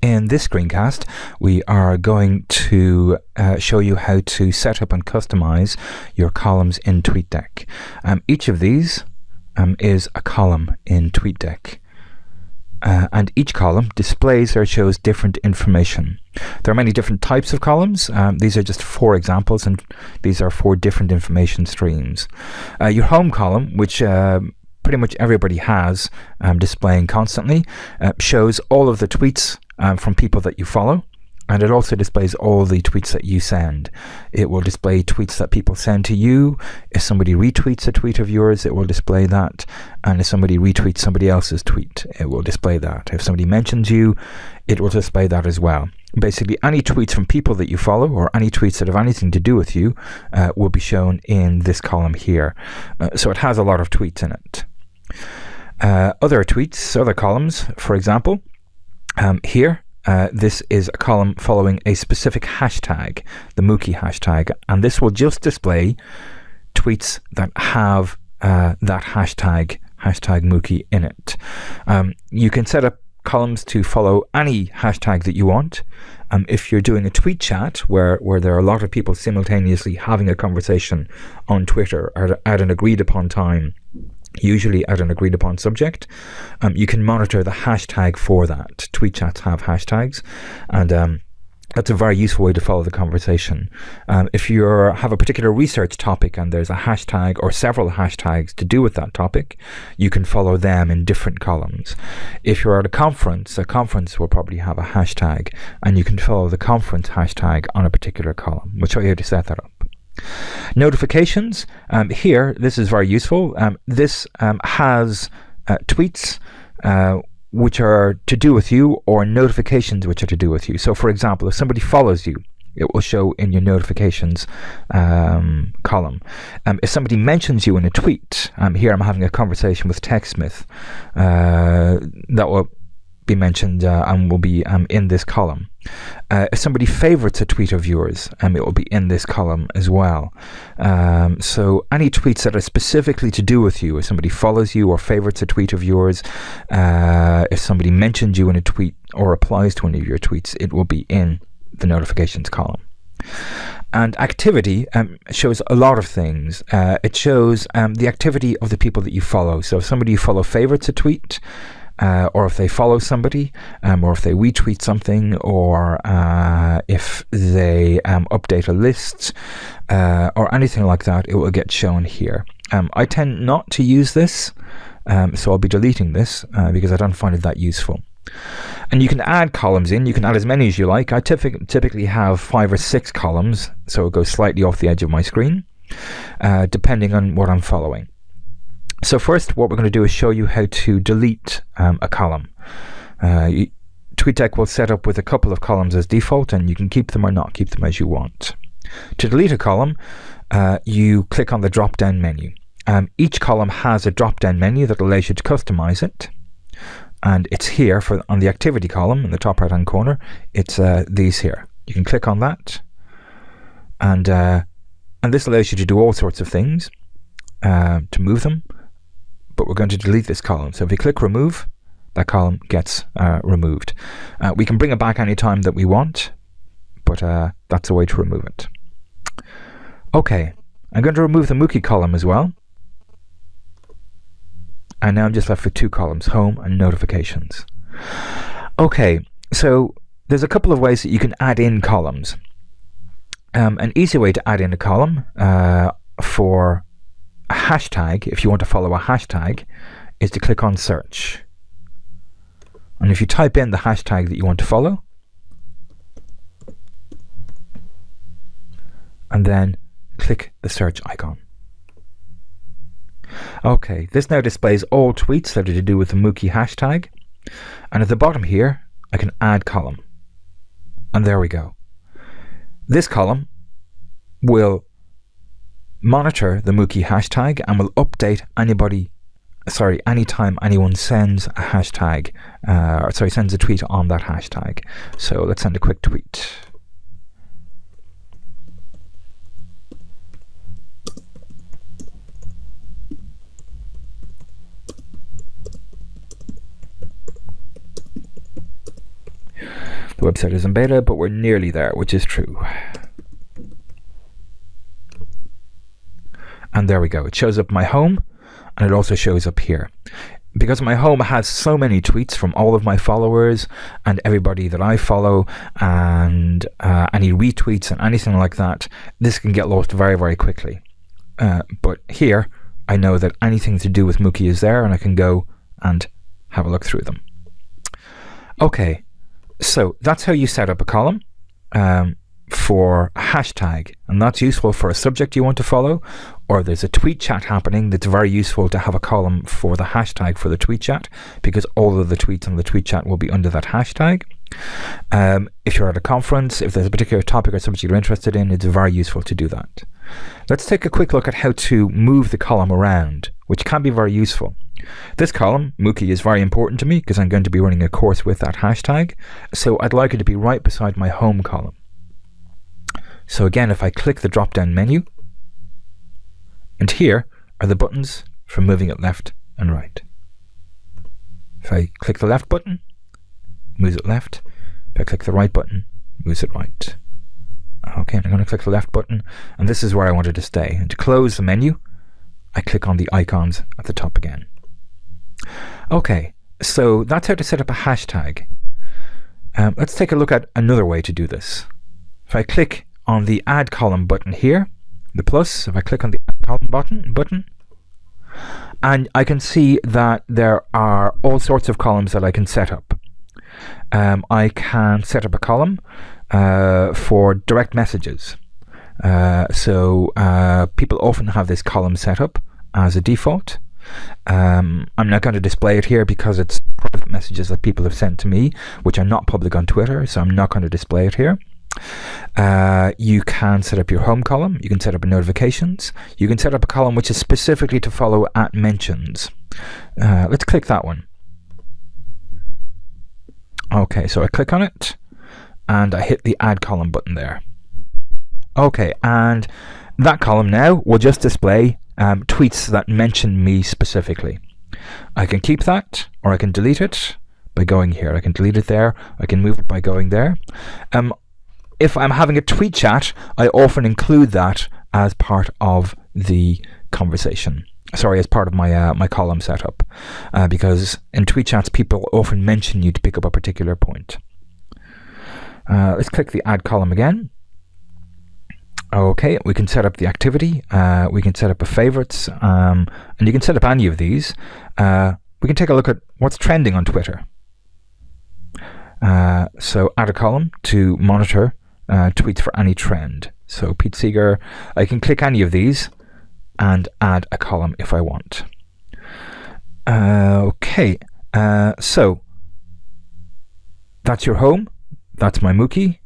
In this screencast, we are going to show you how to set up and customize your columns in TweetDeck. Each of these is a column in TweetDeck. And each column displays or shows different information. There are many different types of columns. These are just 4 examples, and these are 4 different information streams. Your home column, which pretty much everybody has displaying constantly, shows all of the tweets from people that you follow, and it also displays all the tweets that you send. It will display tweets that people send to you. If somebody retweets a tweet of yours, it will display that. And if somebody retweets somebody else's tweet, it will display that. If somebody mentions you, it will display that as well. Basically, any tweets from people that you follow or any tweets that have anything to do with you will be shown in this column here. So it has a lot of tweets in it. Other tweets, other columns, for example, here, this is a column following a specific hashtag, the Mookie hashtag, and this will just display tweets that have that hashtag Mookie in it. You can set up columns to follow any hashtag that you want. If you're doing a tweet chat where there are a lot of people simultaneously having a conversation on Twitter at an agreed upon time, usually at an agreed upon subject, you can monitor the hashtag for that. Tweet chats have hashtags, and that's a very useful way to follow the conversation. If you have a particular research topic and there's a hashtag or several hashtags to do with that topic, you can follow them in different columns. If you're at a conference will probably have a hashtag, and you can follow the conference hashtag on a particular column. We'll show you how to set that up. Notifications, here, this is very useful. This has tweets which are to do with you, or notifications which are to do with you. So for example, if somebody follows you, it will show in your notifications column. If somebody mentions you in a tweet, here I'm having a conversation with TechSmith, that will be mentioned and will be in this column. If somebody favorites a tweet of yours, it will be in this column as well. So any tweets that are specifically to do with you, if somebody follows you or favorites a tweet of yours, if somebody mentions you in a tweet or replies to one of your tweets, it will be in the notifications column. And activity shows a lot of things. It shows the activity of the people that you follow. So if somebody you follow favorites a tweet, or if they follow somebody, or if they retweet something, or if they update a list, or anything like that, it will get shown here. I tend not to use this, so I'll be deleting this because I don't find it that useful. And you can add columns in. You can add as many as you like. I typically have 5 or 6 columns, so it goes slightly off the edge of my screen, depending on what I'm following. So first, what we're going to do is show you how to delete a column. TweetDeck will set up with a couple of columns as default, and you can keep them or not keep them as you want. To delete a column, you click on the drop-down menu. Each column has a drop-down menu that allows you to customize it, and it's here on the activity column in the top right-hand corner. It's these here. You can click on that, and this allows you to do all sorts of things to move them. But we're going to delete this column. So if we click remove, that column gets removed. We can bring it back anytime that we want, but that's a way to remove it. Okay, I'm going to remove the Mookie column as well. And now I'm just left with 2 columns, home and notifications. Okay, so there's a couple of ways that you can add in columns. An easy way to add in a column for a hashtag, if you want to follow a hashtag, is to click on search. And if you type in the hashtag that you want to follow, and then click the search icon. Okay, this now displays all tweets that are to do with the Mookie hashtag. And at the bottom here, I can add column. And there we go. This column will monitor the Mookie hashtag and will update anytime anyone sends a hashtag, sends a tweet on that hashtag. So let's send a quick tweet. The website is in beta, but we're nearly there, which is true. And there we go. It shows up my home, and it also shows up here. Because my home has so many tweets from all of my followers and everybody that I follow, and any retweets and anything like that, this can get lost very, very quickly. But here, I know that anything to do with Mookie is there, and I can go and have a look through them. Okay, so that's how you set up a column for a hashtag, and that's useful for a subject you want to follow, or there's a tweet chat happening that's very useful to have a column for the hashtag for the tweet chat, because all of the tweets on the tweet chat will be under that hashtag. If you're at a conference, if there's a particular topic or subject you're interested in, it's very useful to do that. Let's take a quick look at how to move the column around, which can be very useful. This column, Mookie, is very important to me because I'm going to be running a course with that hashtag, so I'd like it to be right beside my home column. So again, if I click the drop-down menu, and here are the buttons for moving it left and right. If I click the left button, moves it left. If I click the right button, moves it right. Okay, I'm going to click the left button, and this is where I wanted to stay. And to close the menu, I click on the icons at the top again. Okay, so that's how to set up a hashtag. Let's take a look at another way to do this. If I click on the Add Column button here, the plus, if I click on the Add Column button, and I can see that there are all sorts of columns that I can set up. I can set up a column for direct messages. So people often have this column set up as a default. I'm not going to display it here because it's private messages that people have sent to me, which are not public on Twitter, so I'm not going to display it here. You can set up your home column. You can set up notifications. You can set up a column which is specifically to follow at mentions. Let's click that one. Okay, so I click on it and I hit the Add Column button there. Okay, and that column now will just display tweets that mention me specifically. I can keep that, or I can delete it by going here. I can delete it there. I can move it by going there. If I'm having a tweet chat, I often include that as part of the conversation. Sorry, as part of my my column setup, because in tweet chats people often mention you to pick up a particular point. Let's click the Add Column again. Okay, we can set up the activity. We can set up a favorites, and you can set up any of these. We can take a look at what's trending on Twitter. So add a column to monitor tweets for any trend. So Pete Seeger, I can click any of these and add a column if I want. Okay, so that's your home. That's my Mookie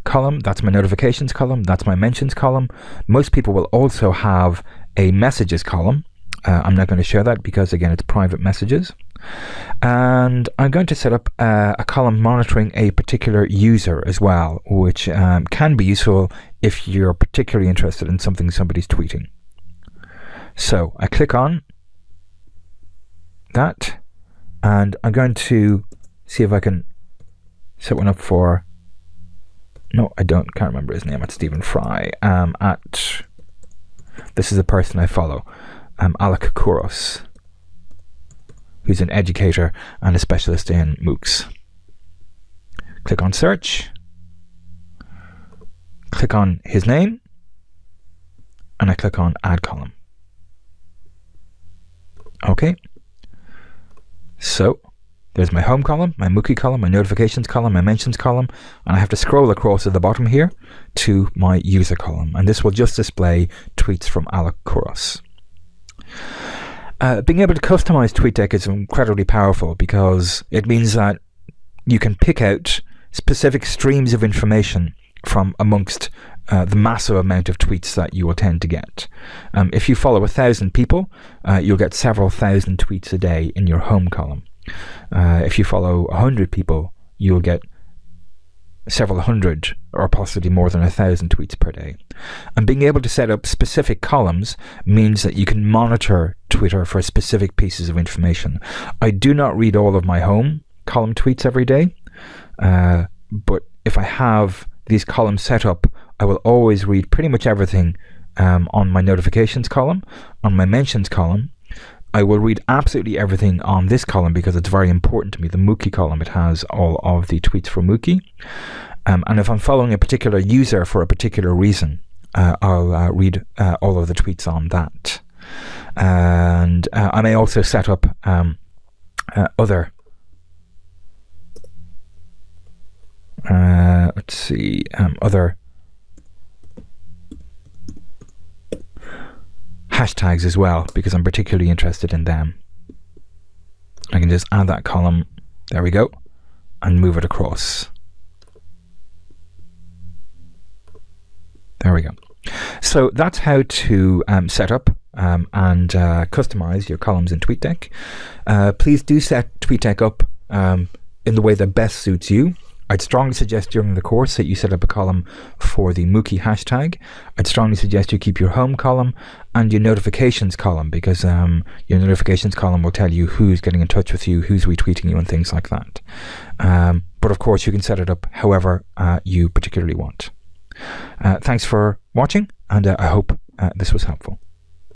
column. That's my notifications column. That's my mentions column. Most people will also have a messages column. I'm not going to show that because, again, it's private messages. And I'm going to set up a column monitoring a particular user as well, which can be useful if you're particularly interested in something somebody's tweeting. So I click on that, and I'm going to see if I can set one up for, no, I can't remember his name, it's Stephen Fry. This is the person I follow, Alec Kouros, who's an educator and a specialist in MOOCs. Click on search, click on his name, and I click on add column. Okay, so there's my home column, my Mookie column, my notifications column, my mentions column, and I have to scroll across at the bottom here to my user column, and this will just display tweets from Alec Kouros. Being able to customize TweetDeck is incredibly powerful because it means that you can pick out specific streams of information from amongst the massive amount of tweets that you will tend to get. If you follow 1,000 people, you'll get several thousand tweets a day in your home column. If you follow 100 people, you'll get several hundred or possibly more than 1,000 tweets per day. And being able to set up specific columns means that you can monitor Twitter for specific pieces of information. I do not read all of my home column tweets every day. but if I have these columns set up, I will always read pretty much everything on my notifications column, on my mentions column. I will read absolutely everything on this column because it's very important to me, the Mookie column. It has all of the tweets for Mookie. And if I'm following a particular user for a particular reason, I'll read all of the tweets on that. And I may also set up other other hashtags as well, because I'm particularly interested in them. I can just add that column, there we go, and move it across. There we go. So that's how to set up and customize your columns in TweetDeck. Please do set TweetDeck up in the way that best suits you. I'd strongly suggest during the course that you set up a column for the Mookie hashtag. I'd strongly suggest you keep your home column and your notifications column, because your notifications column will tell you who's getting in touch with you, who's retweeting you, and things like that. But of course, you can set it up however you particularly want. Thanks for watching, and I hope this was helpful.